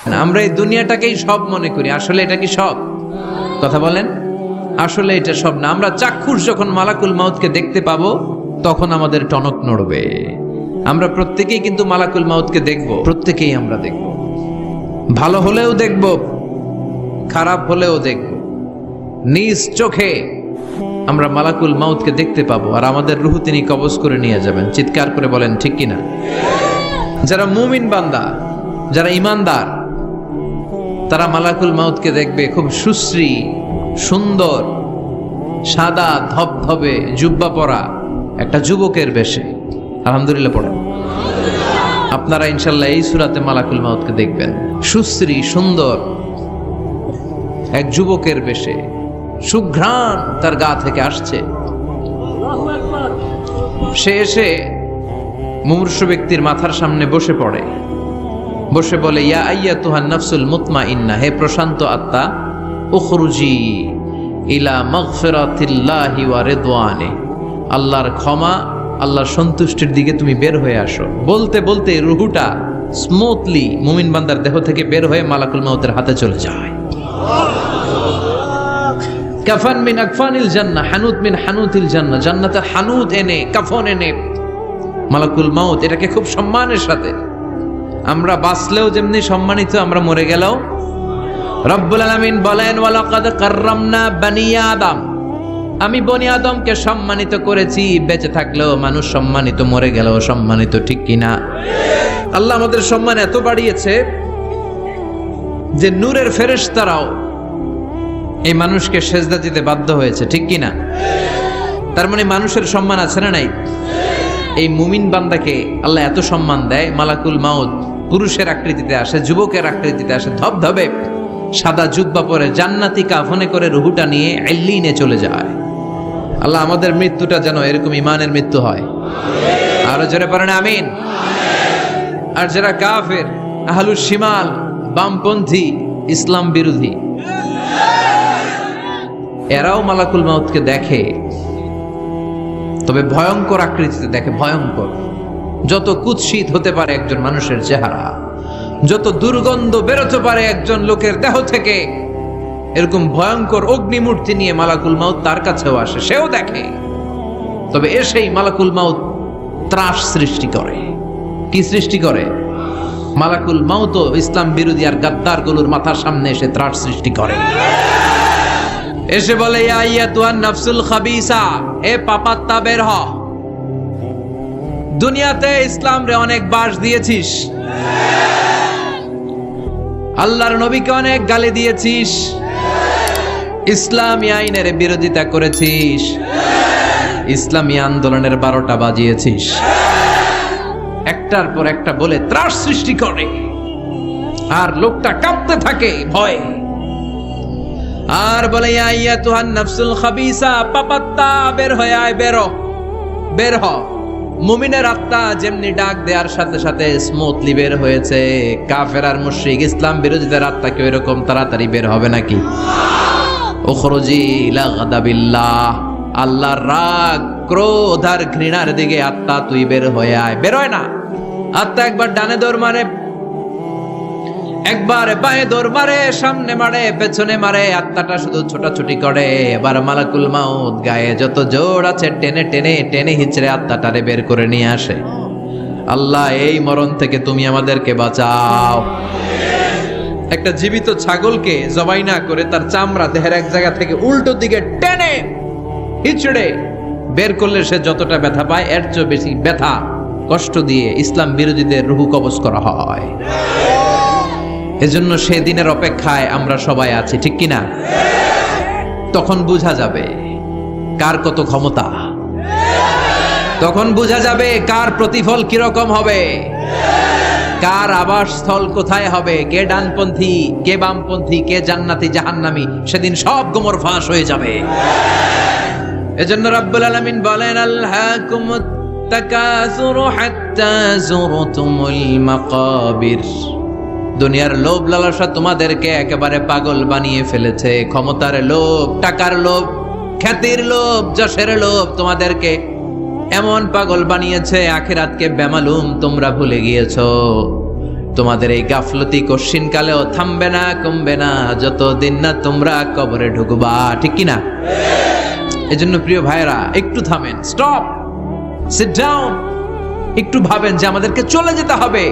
আমরা এই দুনিয়াটাকেই সব মনে করি, আসলে এটা কি সব? কথা বলেন, আসলে এটা সব না। আমরা চাক্ষুষ যখন মালাকুল মাউতকে দেখতে পাবো তখন আমাদের টনক নড়বে। আমরা প্রত্যেকেই কিন্তু মালাকুল মাউতকে দেখব, প্রত্যেকেই আমরা দেখব। ভালো হলেও দেখব, খারাপ হলেও দেখব। নিজ চোখে আমরা মালাকুল মাউতকে দেখতে পাবো, আর আমাদের রূহ তিনি কবজ করে নিয়ে যাবেন। চিৎকার করে বলেন ঠিক কিনা? যারা মুমিন বান্দা, যারা ইমানদার, তারা মালাকুল মাউতকে দেখবে খুব সুশ্রী, সুন্দর, সাদা ধবধবে জুব্বা পরা একটা যুবকের বেশে। আলহামদুলিল্লাহ পড়েন। আপনারা ইনশাল্লাহ এই সূরাতে মালাকুল মাউতকে দেখবেন সুশ্রী সুন্দর এক যুবকের বেশে। সুঘ্রাণ তার গা থেকে আসছে। সে এসে মুমূর্ষু ব্যক্তির মাথার সামনে বসে পড়ে, বসে বলে, ইয়া আইয়াতুহান নাফসুল মুতমাইন্নাহ, হে প্রশান্ত আত্মা, উখরুজি ইলা মাগফিরাতিল্লাহি ওয়া রিদওয়ানি, আল্লাহর ক্ষমা, আল্লাহর সন্তুষ্টির দিকে তুমি বের হয়ে আসো। বলতে বলতে রুহুটা স্মুথলি মুমিন বান্দার দেহ থেকে বের হয়ে মালাকুল মাউতের হাতে চলে যায়। কাফান মিন আকফানিল জান্নাহ, হানুত মিন হানুতিল জান্নাহ, জান্নাতে হানুত এনে, কাফন এনে মালাকুল মাউত এটাকে খুব সম্মানের সাথে, আমরা বাঁচলেও যেমনি সম্মানিত, আমরা মরে গেলেও। রব্বুল আলামিন বলেন, ওয়ালাকাদ কাররামনা বানি আদম, আমি বনি আদমকে সম্মানিত করেছি। বেঁচে থাকলেও মানুষ সম্মানিত, মরে গেলেও সম্মানিত, ঠিক কিনা? আল্লাহ আমাদের সম্মান এত বাড়িয়েছে যে নূরের ফেরেশতারাও এই মানুষকে সেজদা দিতে বাধ্য হয়েছে, ঠিক কিনা? তার মানে মানুষের সম্মান আছে না নাই? এই মুমিন বান্দাকে আল্লাহ এত সম্মান দেয়, মালাকুল মাউত পুরুষের আকৃতিতে আসে, যুবকের আকৃতিতে আসে, ধবধবে সাদা জুব্বা পরে জান্নাতি কাফনে করে রুহুটা নিয়ে ইল্লিনে চলে যায়। আল্লাহ আমাদের মৃত্যুটা যেন এরকম ইমানের মৃত্যু হয়। আরো জোরে পড়েন আমিন। আর যারা কাফের, আহলুস শিমাল, বামপন্থী, ইসলাম বিরোধী, এরাও মালাকুল মাউতকে দেখে, তবে ভয়ঙ্কর আকৃতিতে দেখে। ভয়ঙ্কর, যত কুৎসিত হতে পারে একজন মানুষের চেহারা, যত দুর্গন্ধ বেরোতে পারে একজন লোকের দেহ থেকে, এরকম ভয়ঙ্কর অগ্নিমূর্তি নিয়ে মালাকুল মাউত তার কাছেও আসে, সেও দেখে। তবে এসেই মালাকুল মাউত ত্রাস সৃষ্টি করে। কি সৃষ্টি করে? মালাকুল মাউত ইসলাম বিরোধী আর গাদ্দার গুলোর মাথার সামনে এসে ত্রাস সৃষ্টি করে। এসে বলে, ইয়া আইয়াতুহান নাফসুল খাবিসা, এ পাপাত্তা বের হ। দুনিয়াতে ইসলাম রে অনেক বাস দিয়েছিস, আল্লাহর নবীকে অনেক গালি দিয়েছিস, ইসলামী আইনের বিরোধিতা করেছিস, ইসলামী আন্দোলনের 12টা বাজিয়েছিস। একটার পর একটা বলে ত্রাস সৃষ্টি করে, আর লোকটা কাঁপতে থাকে ভয়ে। আর বলে, ইয়া আইয়াতুহান নাফসুল খাবিসা, পাপাত্তা বের হয়ে আয়, বের হ। মুমিনের আত্মা যেমনি ডাক দেওয়ার সাথে সাথে স্মুথলি বের হয়েছে, কাফের আর মুশরিক ইসলাম বিরোধীদের আত্মা কি এরকম তাড়াতাড়ি বের হবে নাকি? উখরুজি ইলা গাদাবিল্লাহ, আল্লাহর রাগ, ক্রোধ আর ঘৃণার দিকে আত্মা তুই বের হয়ে আয়। বের হয় না। আত্মা একবার ডানে দৌড় মারে, একবার বাঁয়ে দৌড় মারে, সামনে মারে, পেছনে মারে, আত্মাটা শুধু ছোটাছুটি করে। এবার মালাকুল মাউত গায়ে যত জোর আছে টেনে টেনে টেনে হিচড়ে আত্মাটারে বের করে নিয়ে আসে। আল্লাহ, এই মরণ থেকে তুমি আমাদেরকে বাঁচাও। একটা জীবিত ছাগলকে জবাই না করে তার চামড়া দেহের এক জায়গা থেকে উল্টো দিকে টেনে হিচড়ে বের করলে সে যতটা ব্যথা পায়, এর চেয়ে বেশি ব্যথা কষ্ট দিয়ে ইসলাম বিরোধীদের রূহ কবজ করা হয়। এজন্য সেদিনের অপেক্ষায় আমরা সবাই আছি, ঠিক কিনা? তখন বোঝা যাবে কার কত ক্ষমতা, তখন বোঝা যাবে কার প্রতিফল কিরকম হবে, কার আবাসস্থল কোথায় হবে, কে ডানপন্থী, কে বামপন্থী, কে জান্নাতি জাহান্নামী। সেদিন সব গোমর ফাঁস হয়ে যাবে। এজন্য রাব্বুল আলামিন বলেন, আলহাকুমুত তাকাসুরু হাত্তা যুরতুমুল মাকাবির, দুনিয়ার লোভ লালসা তোমাদেরকে একেবারে পাগল বানিয়ে ফেলেছে। ক্ষমতার লোভ, টাকার লোভ, খ্যাতির লোভ, যশের লোভ তোমাদেরকে এমন পাগল বানিয়েছে, আখিরাতকে বেমালুম তোমরা ভুলে গিয়েছো। তোমাদের এই গাফলতি কশিন কালেও থামবে না, কমবে না, যতদিন না তোমরা কবরে ঢুকবা। ঠিক কিনা? এজন্য প্রিয় ভাইরা, একটু থামেন, স্টপ, সিট ডাউন, একটু ভাবেন যে আমাদেরকে চলে যেতে হবে।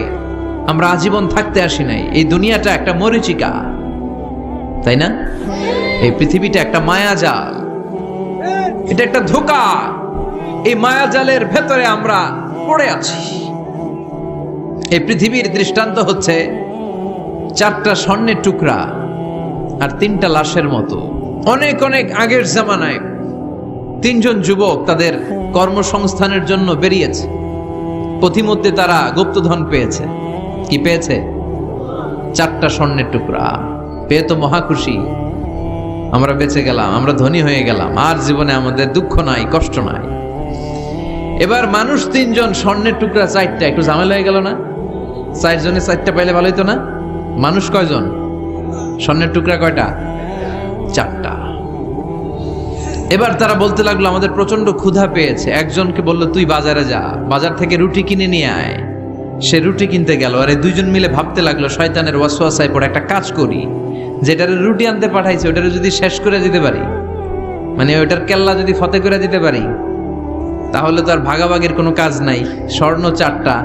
আমরা আজীবন থাকতে আসি নাই। এই দুনিয়াটা একটা মরীচিকা, তাই না? এই পৃথিবীটা একটা মায়াজাল, এটা একটা ধোঁকা। এই মায়াজালের ভেতরে আমরা পড়ে আছি। এই পৃথিবীর দৃষ্টান্ত হচ্ছে 4টা স্বর্ণের টুকরা আর 3টা লাশের মতো। অনেক অনেক আগের জামানায় 3জন যুবক তাদের কর্মসংস্থানের জন্য বেরিয়েছে। পথিমধ্যে তারা গুপ্তধন পেয়েছে। কি পেয়েছে? 4টা স্বর্ণের টুকরা পেয়ে তো মহা খুশি, আমরা বেঁচে গেলাম, আমরা ধনী হয়ে গেলাম, আর জীবনে আমাদের দুঃখ নাই, কষ্ট নাই। এবার মানুষ 3জন, স্বর্ণের টুকরা 4টা, একটু ঝামেলা হয়ে গেল না? 4 জনে 4টা পাইলে ভালো হইতো না? মানুষ কয়জন? স্বর্ণের টুকরা কয়টা? 4টা। এবার তারা বলতে লাগলো আমাদের প্রচন্ড ক্ষুধা পেয়েছে। একজনকে বললো তুই বাজারে যা, বাজার থেকে রুটি কিনে নিয়ে আয়। সে রুটি কিনতে গেল। আর এই 2জন মিলে ভাবতে লাগলো শয়তানের ওয়াসওয়াসায় পড়ে একটা কাজ করি, যেটারে রুটি আনতে পাঠাইছে ওটারে যদি শেষ করে দিতে পারি, মানে ওটার কেল্লা যদি ফতে করে দিতে পারি, তাহলে তো আর ভাগাভাগির কোনো কাজ নাই। স্বর্ণ 4টা,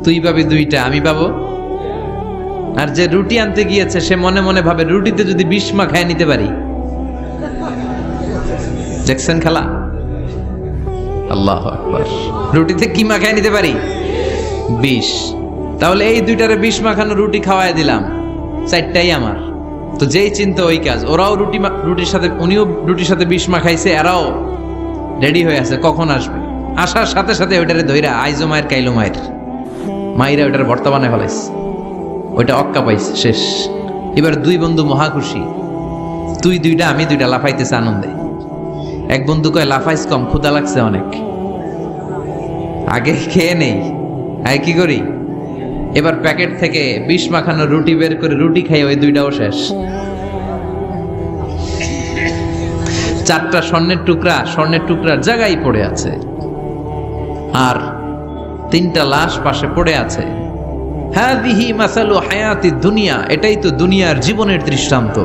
তুই পাবি 2টা, আমি পাবো। আর যে রুটি আনতে গিয়েছে সে মনে মনে ভাবে রুটিতে যদি বিষ মাখায় নিতে পারি। দেখছেন খেলা? আল্লাহু আকবার। রুটিতে কি মাখায় নিতে পারি? বিষ। তাহলে এই 2টারে বিষ মাখানো রুটি খাওয়ায় দিলাম, 4টাই আমার। তো যেই চিন্তা ওই কাজ। ওরাও রুটির সাথে, উনিও রুটির সাথে বিষ মাখাইছে, এরাও রেডি হয়ে আছে কখন আসবে। আসার সাথে সাথে ওইটারে ধইরা আইজো মায়ের কাইলো মায়ের মাইরা ওইটার ভর্তা বানায় ফেলাইছে। ওইটা অক্কা পাইছে, শেষ। এবার 2 বন্ধু মহা খুশি, তুই 2টা আমি 2টা, লাফাইতেছে আনন্দে। এক বন্ধু কয় লাফাইস কম, ক্ষুধা লাগছে অনেক, আগে খেয়ে নেই। আগে কি করি? এবার প্যাকেট থেকে বিষ মাখানো রুটি বের করে রুটি খাই, ওই 2টাও শেষ। 4টা স্বর্ণের টুকরা স্বর্ণের টুকরার জায়গায় পড়ে আছে, আর 3টা লাশ পাশে পড়ে আছে। হাদিহি মাসালু হায়াতি দুনিয়া, এটাই তো দুনিয়ার জীবনের দৃষ্টান্ত।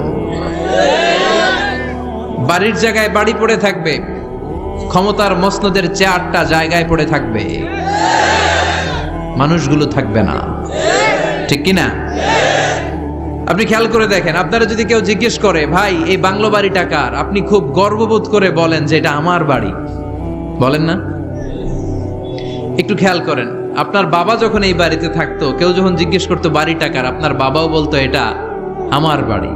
বাড়ির জায়গায় বাড়ি পড়ে থাকবে, ক্ষমতার মসনদের চেয়ারটা জায়গায় পড়ে থাকবে, মানুষগুলো থাকবে না। ঠিক কিনা? আপনি খেয়াল করে দেখেন, আপনারা যদি কেউ জিজ্ঞেস করে ভাই এই বাংলো বাড়িটা কার, আপনি খুব গর্ববোধ করে বলেন যে এটা আমার বাড়ি, বলেন না? একটু খেয়াল করেন, আপনার বাবা যখন এই বাড়িতে থাকতো, কেউ যখন জিজ্ঞেস করতো বাড়িটা কার, আপনার বাবাও বলতো এটা আমার বাড়ি।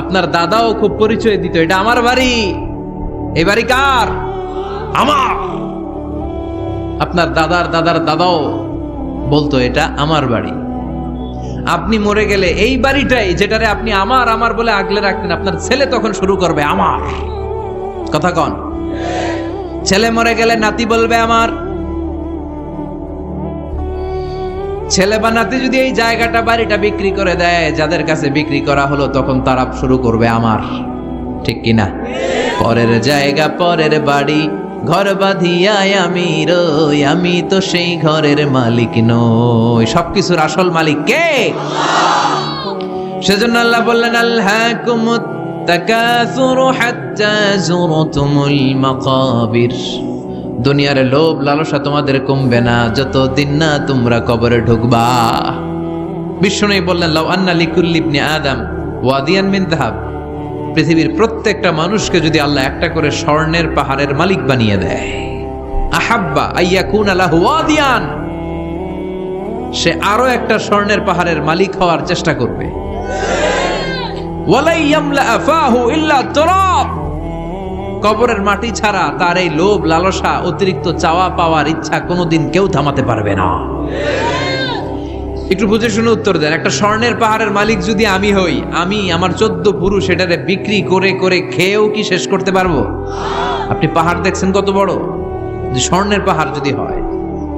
আপনার দাদাও খুব পরিচয় দিত, এটা আমার বাড়ি, এই বাড়ি কার? আমার। আপনার দাদার দাদার দাদাও বলতো এটা আমার বাড়ি। আপনি মরে গেলে এই বাড়িটাই, যেটারে আপনি আমার আমার বলে আগলে রাখতেন, আপনার ছেলে তখন শুরু করবে আমার। কথা কন? ছেলে মরে গেলে নাতি বলবে আমার। ছেলে বা নাতি যদি এই জায়গাটা বাড়িটা বিক্রি করে দেয়, যাদের কাছে বিক্রি করা হলো, তখন তারা শুরু করবে আমার। ঠিক কিনা? পরের জায়গা পরের বাড়ি, ঘর বাঁধিয়ায় আমি রই, আমি তো সেই ঘরের মালিক নই। সবকিছুর আসল মালিক কে? সেজন্য আল্লাহ বললেন আলহাকুমুত তাকাসুরু হাত্তা যুরতুমুল মাকাবির। দুনিয়ার লোভ লালসা তোমাদের কমবে না যতদিন না তোমরা কবরে ঢুকবা। বিশ্বনবী বললেন লাউ আন্না লিকুল্লি ইবনি আদম ওয়াদিয়ান মিন যাহাব, পৃথিবীর প্রত্যেকটা মানুষকে যদি আল্লাহ একটা করে স্বর্ণের পাহাড়ের মালিক বানিয়ে দেয়, আহাব্বা আইয়াকুনা লাহু ওয়াদিয়ান, সে আরো একটা স্বর্ণের পাহাড়ের মালিক হওয়ার চেষ্টা করবে। ওয়ালা ইয়ামলা আফাহু ইল্লা তুরাব, কবরের মাটি ছাড়া তার এই লোভ লালসা অতিরিক্ত চাওয়া পাওয়ার ইচ্ছা কোনোদিন কেউ থামাতে পারবে না। একটু বুঝে শুনে উত্তর দেন, একটা স্বর্ণের পাহাড়ের মালিক যদি আমি হই, আমি আমার 14 পুরুষ এটারে বিক্রি করে করে খেয়েও কি শেষ করতে পারবো? আপনি পাহাড় দেখছেন কত বড়, যে স্বর্ণের পাহাড় যদি হয়,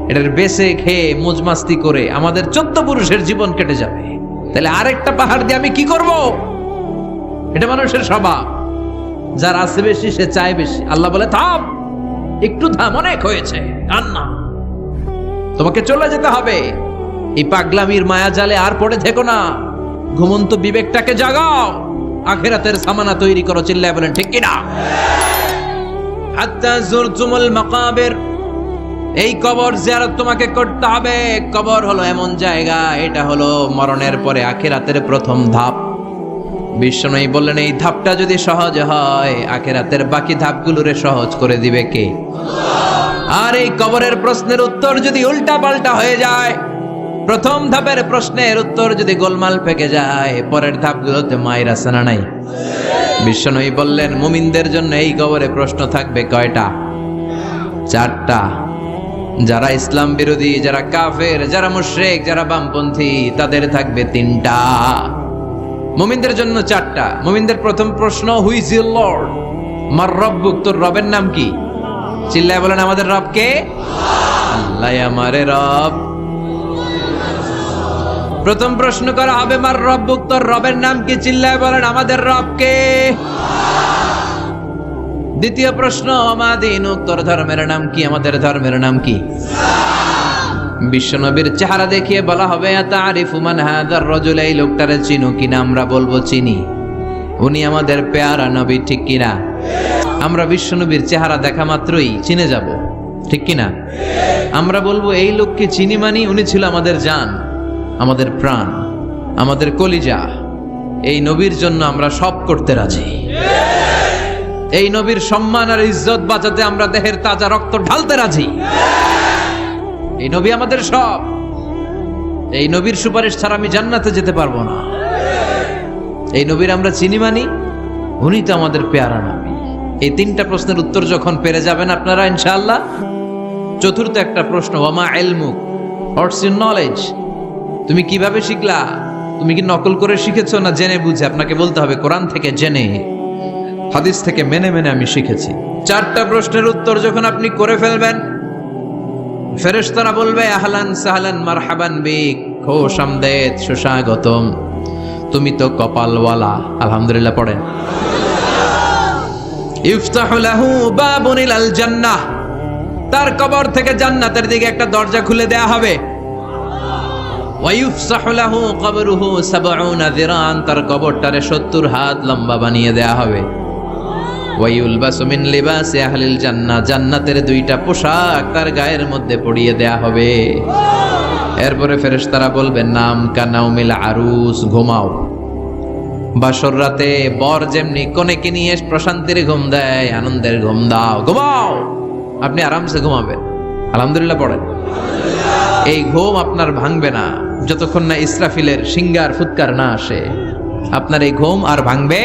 এটার বেচে খেয়ে মজমাস্তি করে আমাদের 14 পুরুষের জীবন কেটে যাবে। তাহলে আরেকটা পাহাড় দিয়ে আমি কি করব? এটা মানুষের স্বভাব, যার আছে বেশি সে চায় বেশি। আল্লাহ বলে থাম, একটু থাম, অনেক হয়েছে, কান্না, তোমাকে চলে যেতে হবে। এই পাগলামির মায়া জালে আর পড়ে থেকো না, ঘুমন্ত বিবেকটাকে জাগাও, আখিরাতের সামানা তৈরি করো। চিল্লায় বলেন ঠিক কিনা? হাত্তা যুরতুমুল মাকাবির, এই কবর জিয়ারত তোমাকে করতে হবে। কবর হলো এমন জায়গা, এটা হলো মরণের পরে আখিরাতের প্রথম ধাপ। বিশ্বনবী বললেন এই ধাপটা যদি সহজ হয়, আখিরাতের বাকি ধাপগুলোরে সহজ করে দিবে কে? আর এই কবরের প্রশ্নের উত্তর যদি উল্টা পাল্টা হয়ে যায়, প্রথম ধাপের প্রশ্নের উত্তর যদি গোলমাল পেকে যায়, পরের ধাপগুলোতে মায়ের আছে না নাই? বিশ্বনবী বললেন মুমিনদের জন্য এই কবরে প্রশ্ন থাকবে কয়টা? 4টা। যারা ইসলাম বিরোধী, যারা কাফের, যারা মুশরিক, যারা বামপন্থী, তাদের থাকবে 3টা। মুমিনদের জন্য 4টা। মুমিনদের প্রথম প্রশ্ন, হু ইজ ইউর লর্ড? মার রব্বুক, তোর রবের নাম কি? চিল্লায় বলেন আমাদের রব কে? আল্লাহ আমারে রব। প্রথম প্রশ্ন করা হবে মার রব্বুক, তোর রবের নাম কি? চিল্লায় বলেন আমাদের রব কে? দ্বিতীয় প্রশ্ন, মা দীনুক, তোর ধর্মের নাম কি? আমাদের ধর্মের নাম কি? বিশ্বনবীর চেহারা দেখিয়ে বলা হবে আতারিফু মান হাযার রাজুল, এই লোকটারে চিনো কিনা? আমরা বলবো চিনি, উনি আমাদের পেয়ারা নবী, ঠিক কিনা? আমরা বিশ্বনবীর চেহারা দেখা মাত্রই চিনে যাব, ঠিক কিনা? আমরা বলবো এই লোককে চিনি, মানি উনি ছিল আমাদের জান, আমাদের প্রাণ, আমাদের কলিজা। এই নবীর জন্য আমরা সব করতে রাজি। এই নবীর সম্মান আর ইজ্জত বাঁচাতে আমরা দেহের তাজা রক্ত ঢালতে রাজি। এই নবী আমাদের সব। এই নবীর সুপারিশ ছাড়া আমি জান্নাতে যেতে পারবো না। এই নবীর আমরা চিনি, মানি উনি তো আমাদের পেয়ারা নবী। এই 3টা প্রশ্নের উত্তর যখন পেরে যাবেন আপনারা ইনশাআল্লাহ, চতুর্থ একটা প্রশ্ন, ওয়ামা ইলমুক, হোয়াটস ইউর নলেজ? তুমি কিভাবে শিখলা? তুমি কি নকল করে শিখেছো না জেনে বুঝে? আপনাকে বলতে হবে কোরআন থেকে জেনে, হাদিস থেকে মেনে মেনে আমি শিখেছি। 4টা প্রশ্নের উত্তর যখন আপনি করে ফেলবেন, ফেরেশতারা বলবে আহলান সাহলান মারহাবান বিক, খোশ আমদেদ, সুস্বাগতম, তুমি তো কপালওয়ালা। আলহামদুলিল্লাহ পড়েন। ইফতাহু লাহু বাবুন ইলাল জান্নাহ, তার কবর থেকে জান্নাতের দিকে একটা দরজা খুলে দেয়া হবে। ওয়া ইফসাহু লাহু কবরুহু 70 যিরান, তার কবরটারে 70 হাত লম্বা বানিয়ে দেয়া হবে। ওয়া ইউলবাসু মিন লিবাসি আহলিল জান্নাহ, জান্নাতের 2টা পোশাক তার গায়ের মধ্যে পরিয়ে দেয়া হবে। এরপরে ফেরেশতারা বলবেন নাম কানাউমিল আরুস, ঘুমাও। বাসর রাতে বর যেমনি কনেকে নিয়ে প্রশান্তির ঘুম দেয়, আনন্দের ঘুম দাও, ঘুমাও। আপনি আরামসে ঘুমাবেন। আলহামদুলিল্লাহ পড়েন। এই ঘুম আপনার ভাঙবে না যতক্ষণ না ইসরাফিলের সিঙ্গার ফুৎকার না আসে। আপনার এই ঘুম আর ভাঙবে।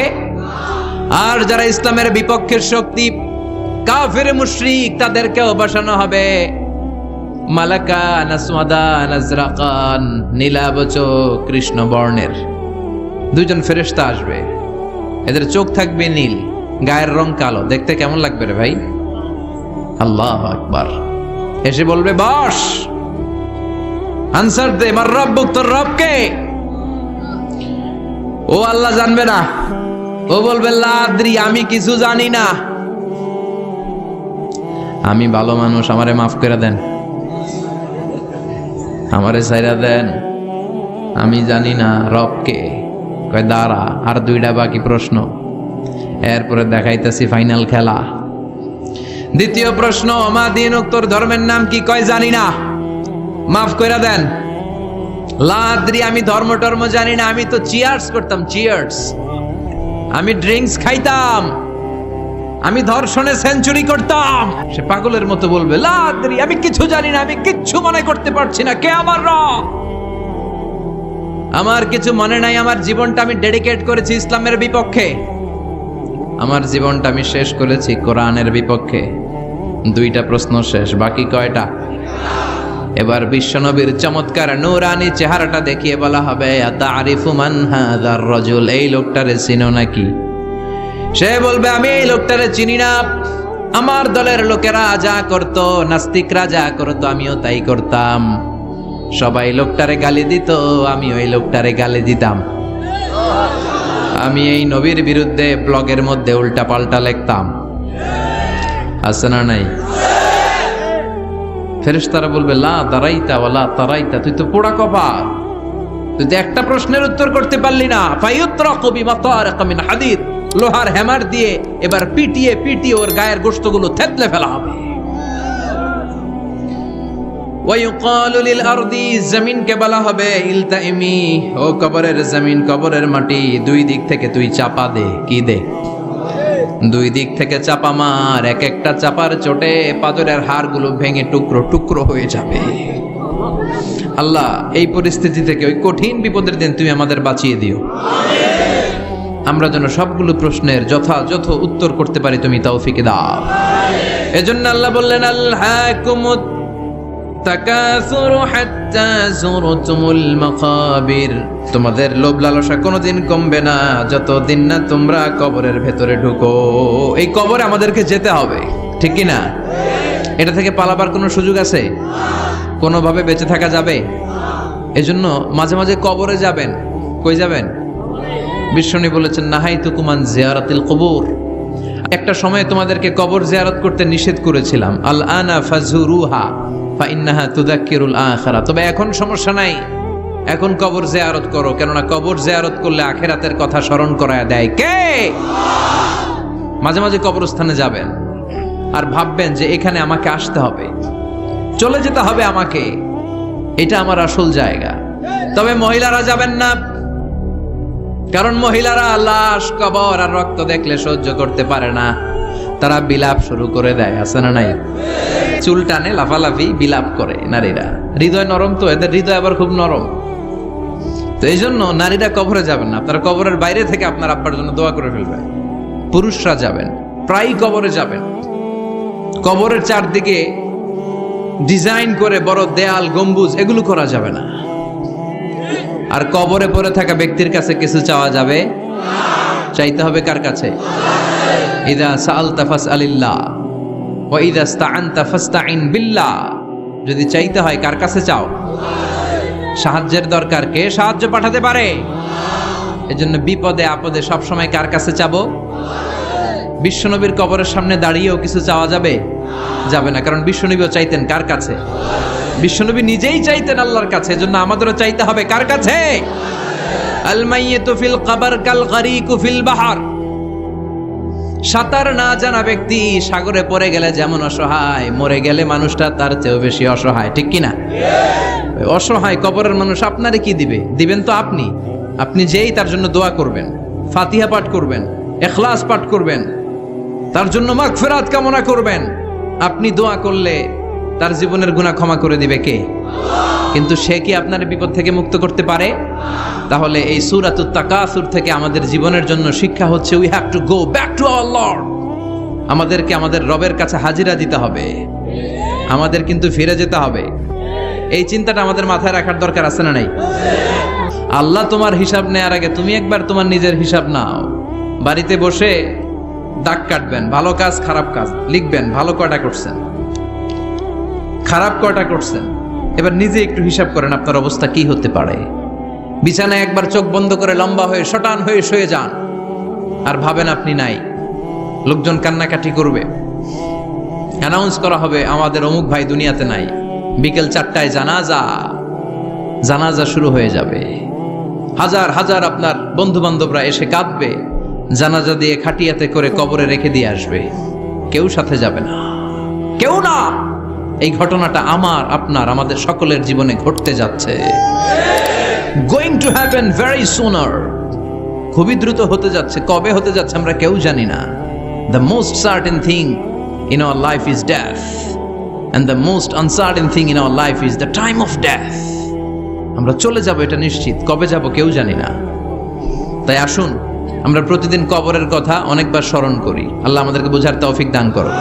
আর যারা ইসলামের বিপক্ষের শক্তি, কাফের মুশরিক, তাদেরকেও বসানো হবে মালাকা নাসওয়াদা নাজরাকান, নীলাবচ কৃষ্ণ বর্ণের 2জন ফেরেশতা আসবে। এদের চোখ থাকবে নীল, গায়ের রং কালো। দেখতে কেমন লাগবে রে ভাই? আল্লাহু আকবার। এসে বলবে বস, আনসার দে, মার রব্বুক, তোর রব কে? ও আল্লাহ জানবে না। ও বলবে লা আদ্রি, আমি কিছু জানি না, আমি ভালো মানুষ, আমারে মাফ করে দেন, আমারে ছাইরা দেন, আমি জানি না রব কে। কয় দাঁড়া, আর 2টা বাকি প্রশ্ন, এরপরে দেখাইতেছি ফাইনাল খেলা। দ্বিতীয় প্রশ্ন, মা দীনুক, তোর ধর্মের নাম কি? কয় জানি না, মাফ করে দেন। লা আদ্রি, আমি ধর্ম টর্ম জানি না, আমি তো চিয়ার্স করতাম, চিয়ার্স, আমি ড্রিঙ্কস খাইতাম, আমি ধর্ষণে সেঞ্চুরি করতাম। সে পাগলের মতো বলবে লা আদ্রি, আমি কিছু জানি না, আমি কিচ্ছু মনে করতে পারছি না, কে আমার রব? আমার কিছু মনে নাই, আমার জীবনটা আমি ডেডিকেট করেছি ইসলামের বিপক্ষে, আমার জীবনটা আমি শেষ করেছি কোরআনের বিপক্ষে। 2টা প্রশ্ন শেষ, বাকি কয়টা? এবার বিশ্বনবীর চমৎকার নূরানি চেহারাটা দেখিয়ে বলা হবে আতারিফু মান হাযার রাজুল, এই লোকটারে চিনো নাকি? সে বলবে আমি এই লোকটারে চিনি না, আমার দলের লোকেরা যা করত, নাস্তিকরা যা করত, আমিও তাই করতাম। সবাই লোকটারে গালি দিত, আমি ওই লোকটারে গালি দিতাম। আমি এই নবীর বিরুদ্ধে ব্লগের মধ্যে উল্টা পাল্টা লিখতাম। আছে না নাই? ফেরেশতারা বলবে লা দারাইতা ওয়ালা তারাইতা, তুই তো পোড়া কপাল, তুই তো একটা প্রশ্নের উত্তর করতে পারলি না। ফায়ুতরাকু বিমাতারিক মিন হাদিদ, লোহার হ্যামার দিয়ে এবার পিটিয়ে পিটিয়ে ওর গায়ের গোশতগুলো থেতলে ফেলা হবে। ওয়ায়ুকালু লিল আরদি, জমিনকে বলা হবে ইলতাইমি, ও কবরের জমিন, কবরের মাটি, দুই দিক থেকে তুই চাপা দে। কি দে? দুই দিক থেকে চাপা মার। এক একটা চাপার চোটে পাথরের হাড়গুলো ভেঙে টুকরো টুকরো হয়ে যাবে। আল্লাহ, এই পরিস্থিতি থেকে, ওই কঠিন বিপদের দিন তুমি আমাদের বাঁচিয়ে দিও। আমরা যেন সবগুলো প্রশ্নের যথাযথ উত্তর করতে পারি, তুমি তৌফিক দাও। এজন্য আল্লাহ বললেন আলহাকুমুত তাকাসুরু হাত্তা যুরতুমুল মাকাবির, তোমাদের লোভ লালসা কোনোদিন কমবে না যতদিন না তোমরা কবরের ভেতরে ঢুকো। এই কবরে আমাদেরকে যেতে হবে, ঠিক কি না? এটা থেকে পালাবার কোনো সুযোগ আছে? কোনোভাবে বেঁচে থাকা যাবে? এজন্য মাঝে মাঝে কবরে যাবেন। কই যাবেন? বিশ্বনবী বলেছেন নাহাইতুকুম আন জিয়ারাতিল কুবুর, একটা সময় তোমাদেরকে কবর জিয়ারত করতে নিষেধ করেছিলাম। আল আনা ফাজুরুহা ফাইন্নাহা তুযাক্কিরুল আখিরা, তবে এখন সমস্যা নাই, এখন কবর জিয়ারত করো, কেননা কবর জিয়ারত করলে আখিরাতের কথা স্মরণ করায় দেয় কে? মাঝে মাঝে কবরস্থানে যাবেন আর ভাববেন যে এখানে আমাকে আসতে হবে, চলে যেতে হবে আমাকে, এটা আমার আসল জায়গা। তবে মহিলারা যাবেন না, কারণ মহিলারা লাশ, কবর আর রক্ত দেখলে সহ্য করতে পারে না, তারা বিলাপ শুরু করে দেয়। আছে না নাই? চুল টানে, লাফালাফি, বিলাপ করে নারীরা। হৃদয় নরম তো, এদের হৃদয় আবার খুব নরম। তো এই জন্য নারীরা কবরে যাবেন না, আপনারা কবরের বাইরে থেকে আপনার আব্বার জন্য দোয়া করে ফেলবেন। পুরুষরা যাবেন, প্রায় কবরে যাবেন। কবরের চারদিকে ডিজাইন করে বড় দেয়াল, গম্বুজ, এগুলো করা যাবে না। আর কবরে পড়ে থাকা ব্যক্তির কাছে কিছু চাওয়া যাবে? চাইতে হবে কার কাছে? ইযা সাআলতা ফাসআলিল্লাহ ওয়া ইযা ইসতাআনতা ফাসতাইন বিল্লাহ, যদি চাইতে হয় কার কাছে চাও? সাহায্যের দরকার, কে সাহায্য পাঠাতে পারে? এজন্য বিপদে আপদে সব সময় কার কাছে চাবো? বিশ্বনবীর কবরের সামনে দাঁড়িয়েও কিছু চাওয়া যাবে? যাবে না, কারণ বিশ্বনবীও চাইতেন কার কাছে? বিশ্বনবী নিজেই চাইতেন আল্লাহর কাছে। এজন্য আমাদেরও চাইতে হবে কার কাছে? আল মাইয়িতু ফিল কবর কাল গরীকু ফিল বাহর, সাঁতার না জানা ব্যক্তি সাগরে পড়ে গেলে যেমন অসহায়, মরে গেলে মানুষটা তার চেয়েও বেশি অসহায়, ঠিক কি না? অসহায় কবরের মানুষ আপনারে কি দিবে? দিবেন তো আপনি। আপনি যেই তার জন্য দোয়া করবেন, ফাতিহা পাঠ করবেন, ইখলাস পাঠ করবেন, তার জন্য মাগফিরাত কামনা করবেন, আপনি দোয়া করলে তার জীবনের গুনাহ ক্ষমা করে দিবে কে? কিন্তু সে কি আপনার বিপদ থেকে মুক্ত করতে পারে? তাহলে এই সূরাতুত তাকাসুর থেকে আমাদের জীবনের জন্য শিক্ষা হচ্ছে we have to go back to our Lord. আমাদেরকে আমাদের রবের কাছে হাজিরা দিতে হবে, আমাদের কিন্তু ফিরে যেতে হবে। এই চিন্তাটা আমাদের মাথায় রাখার দরকার আছে না নাই? আল্লাহ তোমার হিসাব নেয়ার আগে তুমি একবার তোমার নিজের হিসাব নাও। বাড়িতে বসে দাগ কাটবেন, ভালো কাজ খারাপ কাজ লিখবেন, ভালো কয়টা করছেন, খারাপ কয়টা করছেন। এবার নিজে একটু হিসাব করেন আপনার অবস্থা কি হতে পারে। বিছানায় একবার চোখ বন্ধ করে লম্বা হয়ে শটান হয়ে শুয়ে যান আর ভাবেন আপনি নাই। লোকজন কান্নাকাটি করবে, অ্যানাউন্স করা হবে আমাদের অমুক ভাই দুনিয়াতে নাই। বিকেল 4টায় জানাজা শুরু হয়ে যাবে। হাজার হাজার আপনার বন্ধু বান্ধবরা এসে কাঁদবে, জানাজা দিয়ে খাটিয়াতে করে কবরে রেখে দিয়ে আসবে। কেউ সাথে যাবে না, কেউ না। এই ঘটনাটা আমার, আপনার, আমাদের সকলের জীবনে ঘটতে যাচ্ছে। গোয়িং টু হ্যাপেন ভেরি সুনার, খুবই দ্রুত হতে যাচ্ছে। কবে হতে যাচ্ছে আমরা কেউ জানি না। The most certain thing in our life is death, and the most uncertain thing in our life is the time of death. আমরা চলে যাব, এটা নিশ্চিত। কবে যাব কেউ জানি না। তাই আসুন আমরা প্রতিদিন কবরের কথা অনেকবার স্মরণ করি। আল্লাহ আমাদেরকে বোঝার তৌফিক দান করো।